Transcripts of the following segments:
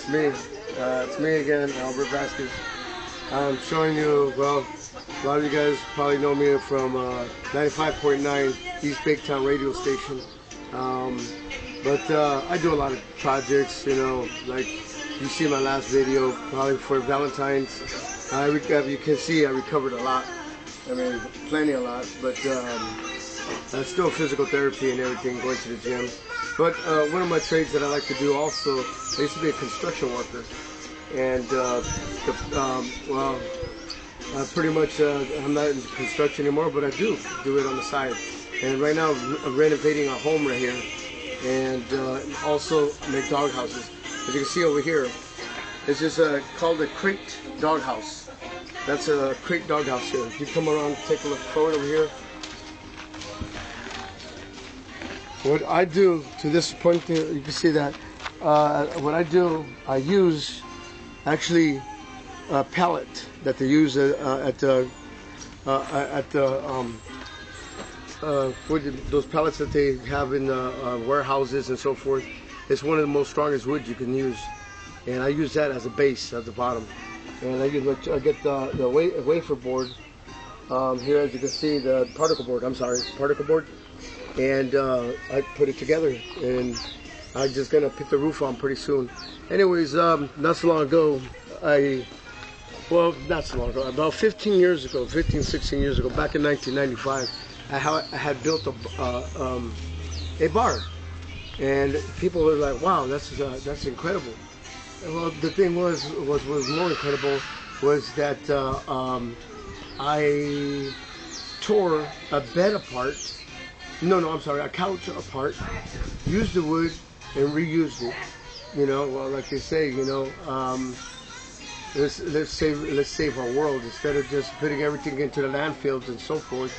it's me. It's me again, Albert Vasquez. I'm showing you, well, a lot of you guys probably know me from 95.9 East Baketown radio station. But I do a lot of projects, you know, like you see my last video, probably for Valentine's. You can see I recovered a lot. I mean, plenty a lot, but still physical therapy and everything, going to the gym. But one of my trades that I like to do also, I used to be a construction worker. And, well, pretty much I'm not in construction anymore, but I do it on the side. And right now I'm renovating a home right here, and also make dog houses. As you can see over here, it's just called a crate dog house. That's a crate dog house here. You come around, take a look forward over here. What I do to this point here, you can see that what I do, I use actually a pallet that they use at the those pallets that they have in warehouses and so forth. It's one of the most strongest wood you can use, and I use that as a base at the bottom. And I get the wafer board here, as you can see, the particle board. Particle board, and I put it together, and I'm just gonna put the roof on pretty soon. Anyways, not so long ago, not so long ago, about 16 years ago, back in 1995, I had built a bar, and people were like, "Wow, that's incredible." Well, the thing was more incredible was that I tore a bed apart. A couch apart, used the wood and reused it. You know, well, like they say, you know, let's save our world instead of just putting everything into the landfills and so forth.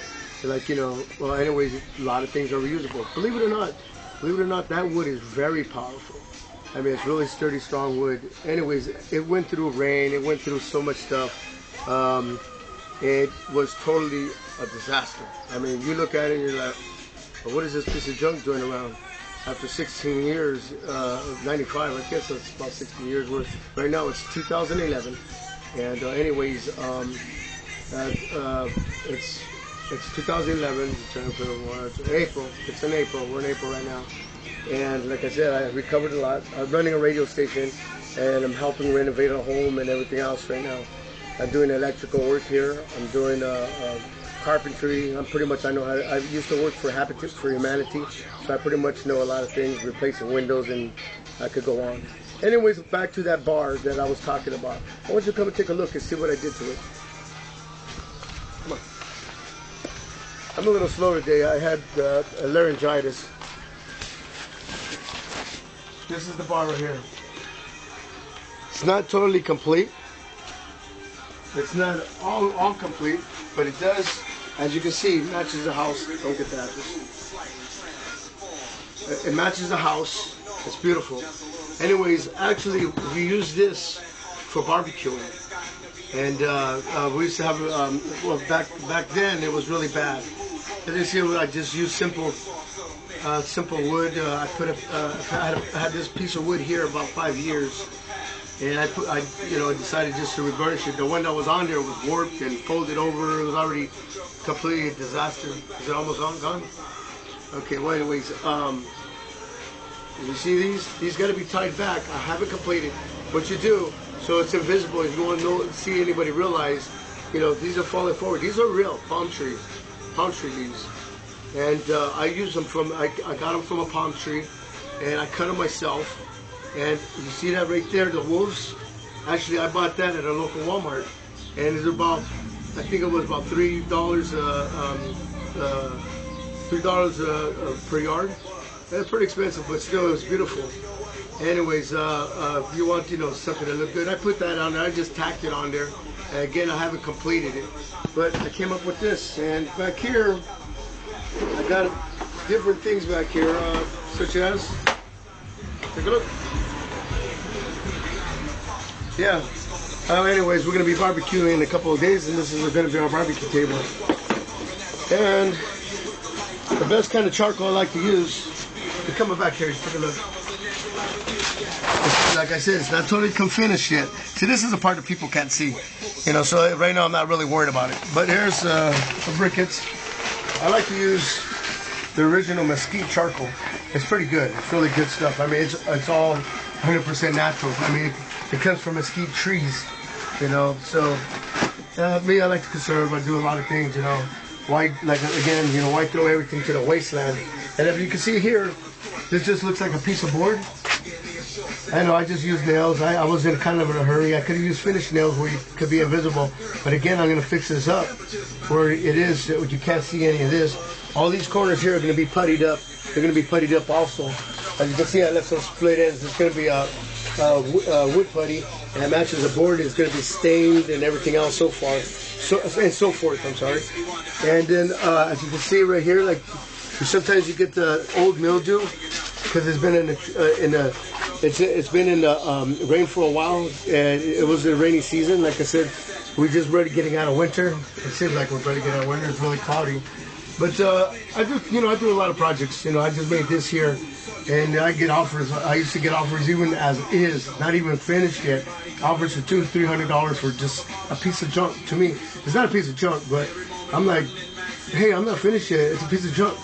Like, you know, well, anyways, a lot of things are reusable. Believe it or not, that wood is very powerful. I mean, it's really sturdy, strong wood. Anyways, it went through rain, it went through so much stuff. It was totally a disaster. I mean, you look at it and you're like, well, what is this piece of junk doing around? After 16 years, 95, I guess that's about 16 years worth. Right now it's 2011, and anyways, it's 2011. April. It's in April. We're in April right now, and like I said, I recovered a lot. I'm running a radio station, and I'm helping renovate a home and everything else right now. I'm doing electrical work here. I'm doing carpentry. I used to work for Habitat for Humanity, so I pretty much know a lot of things, replacing windows, and I could go on. Anyways, back to that bar that I was talking about. I want you to come and take a look and see what I did to it. Come on. I'm a little slow today. I had laryngitis. This is the bar right here. It's not totally complete. It's not all complete, but it does, as you can see, matches the house. Don't get that. It matches the house. It's beautiful. Anyways, actually, we use this for barbecuing, and we used to have. Well, back then it was really bad. And this here, I just used simple wood. I had this piece of wood here about 5 years. And I decided just to reburnish it. The one that was on there was warped and folded over. It was already completely a disaster. Is it almost gone? Okay, well anyways, you see these? These got to be tied back. I haven't completed. What you do, so it's invisible. If you want to see anybody realize, you know, these are falling forward. These are real palm tree leaves. And I use them I got them from a palm tree, and I cut them myself. And you see that right there, the wolves? Actually, I bought that at a local Walmart, and it's about, I think it was about $3 per yard. It's pretty expensive, but still, it was beautiful. Anyways, if you want, you know, something to look good, I put that on there. I just tacked it on there. And again, I haven't completed it, but I came up with this. And back here, I got different things back here, such as, take a look. Yeah. Anyways, we're going to be barbecuing in a couple of days, and this is going to be our barbecue table. And the best kind of charcoal I like to use, come back here, take a look. like I said, it's not totally finished yet. See, this is the part that people can't see. You know, so right now I'm not really worried about it. But here's the briquettes. I like to use the original mesquite charcoal. It's pretty good. It's really good stuff. I mean, it's all 100% natural. I mean, it comes from mesquite trees, you know. So me, I like to conserve. I do a lot of things, you know. Why, like again, you know, why throw everything to the wasteland? And if you can see here, this just looks like a piece of board. I know I just used nails. I was in kind of in a hurry. I could have used finished nails where you could be invisible. But again, I'm going to fix this up where it is, you can't see any of this. All these corners here are going to be puttied up. They're going to be puttied up also. As you can see, I left some split ends. It's going to be wood putty, and it matches the board. It's going to be stained and everything else so far. And so forth, I'm sorry. And then, as you can see right here, like sometimes you get the old mildew because it's been it's been in the rain for a while, and it was a rainy season. Like I said, we're just ready getting out of winter. It seems like we're ready to get out of winter. It's really cloudy. But I do a lot of projects. You know, I just made this here, and I get offers. I used to get offers even as is, not even finished yet. Offers for $200-300 for just a piece of junk. To me, it's not a piece of junk, but I'm like, hey, I'm not finished yet. It's a piece of junk.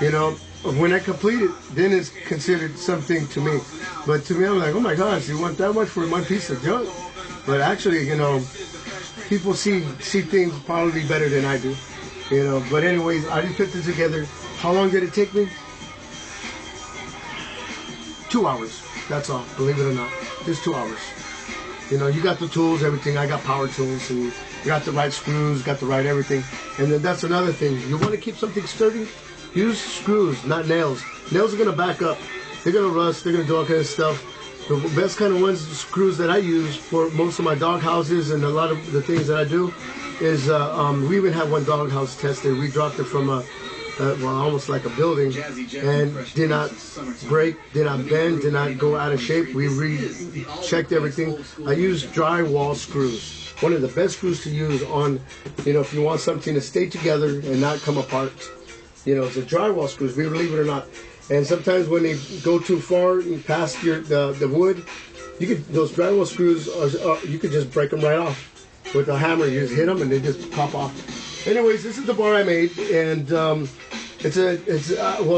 You know, when I complete it, then it's considered something to me. But to me, I'm like, oh my gosh, you want that much for one piece of junk? But actually, you know, people see things probably better than I do. You know, but anyways, I just put this together. How long did it take me? 2 hours. That's all, believe it or not. Just 2 hours. You know, you got the tools, everything. I got power tools, and you got the right screws, got the right everything. And then that's another thing. You want to keep something sturdy? Use screws, not nails. Nails are going to back up. They're going to rust. They're going to do all kinds of stuff. The best kind of ones, screws that I use for most of my dog houses and a lot of the things that I do is, we even had one dog house tested. We dropped it from well, almost like a building, and did not break, did not bend, did not go out of shape. We rechecked everything. I use drywall screws. One of the best screws to use on, you know, if you want something to stay together and not come apart. You know, it's a drywall screws, believe it or not. And sometimes when they go too far past the wood, you could, those drywall screws, you could just break them right off. With a hammer, you just hit them and they just pop off. Anyways, this is the bar I made, and well,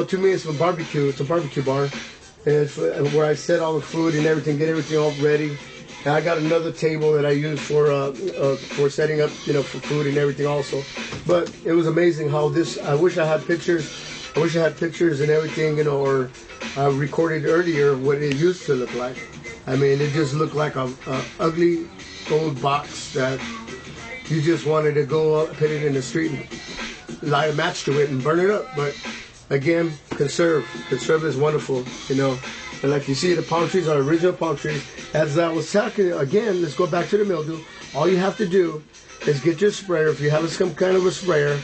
to me it's a barbecue. It's a barbecue bar, and it's where I set all the food and everything, get everything all ready. And I got another table that I use for setting up, you know, for food and everything also. But it was amazing how this. I wish I had pictures. I wish I had pictures and everything, you know, or I recorded earlier what it used to look like. I mean, it just looked like a ugly old box that you just wanted to go up, put it in the street and light a match to it and burn it up. But again, conserve is wonderful, you know. And like you see, the palm trees are original palm trees. As I was talking again, let's go back to the mildew. All you have to do is get your sprayer. If you have some kind of a sprayer,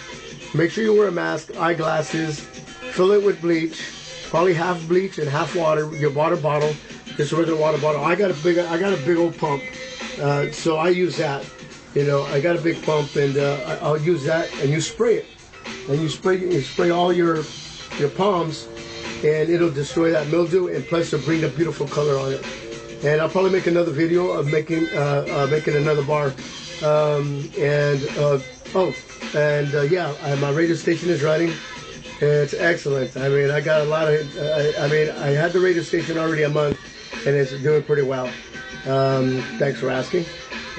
make sure you wear a mask, eyeglasses, fill it with bleach, probably half bleach and half water. Your water bottle, just a regular water bottle. I got a big old pump. So I use that, you know. I got a big pump, and I'll use that, and you spray it, and you spray all your palms, and it'll destroy that mildew, and plus it'll bring a beautiful color on it. And I'll probably make another video of making another bar, yeah, my radio station is running. It's excellent. I mean, I got a lot of. I had the radio station already a month, and it's doing pretty well. Thanks for asking.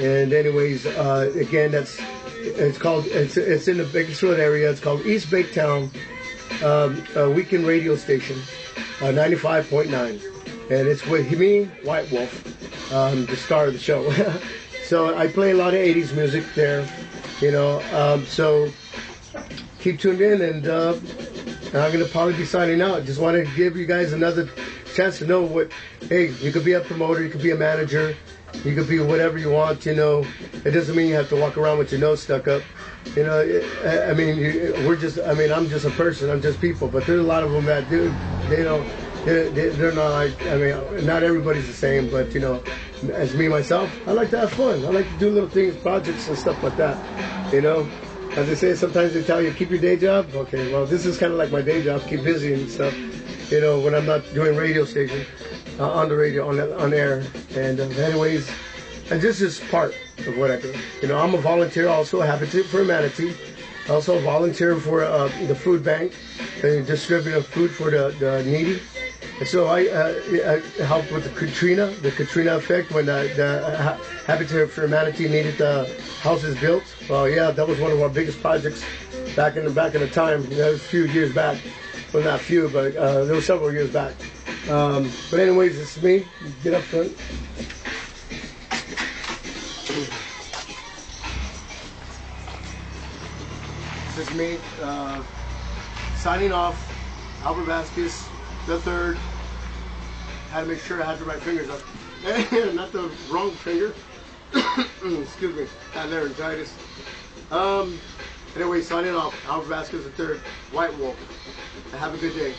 And anyways, again, it's in the Bakersfield area. It's called East Baketown Weekend Radio Station, 95.9, and it's with me, White Wolf, the star of the show. So I play a lot of 80s music there, you know. So keep tuned in, and I'm gonna probably be signing out. Just wanted to give you guys another chance to know what, hey, you could be a promoter, you could be a manager, you could be whatever you want, you know. It doesn't mean you have to walk around with your nose stuck up, you know. I mean, I'm just a person, I'm just people, but there's a lot of them that do, they're not like, I mean, not everybody's the same, but you know, as me, myself, I like to have fun. I like to do little things, projects and stuff like that, you know. As they say, sometimes they tell you, keep your day job. Okay, well, this is kind of like my day job, keep busy and stuff, you know, when I'm not doing radio station. on the radio, on air. And anyways, and this is part of what I do. You know, I'm a volunteer also, Habitat for Humanity. Also a volunteer for the food bank, distributing food for the needy. And so I helped with the Katrina effect when the Habitat for Humanity needed the houses built. Well, yeah, that was one of our biggest projects back in the time. That was a few years back. Well, not few, but there were several years back. But anyways, it's me. Get up front. This is me signing off. Albert Vasquez the third. Had to make sure I had the right fingers up. Not the wrong finger. Excuse me. Had laryngitis. Anyway, signing off. Albert Vasquez the third. White Wolf. Have a good day.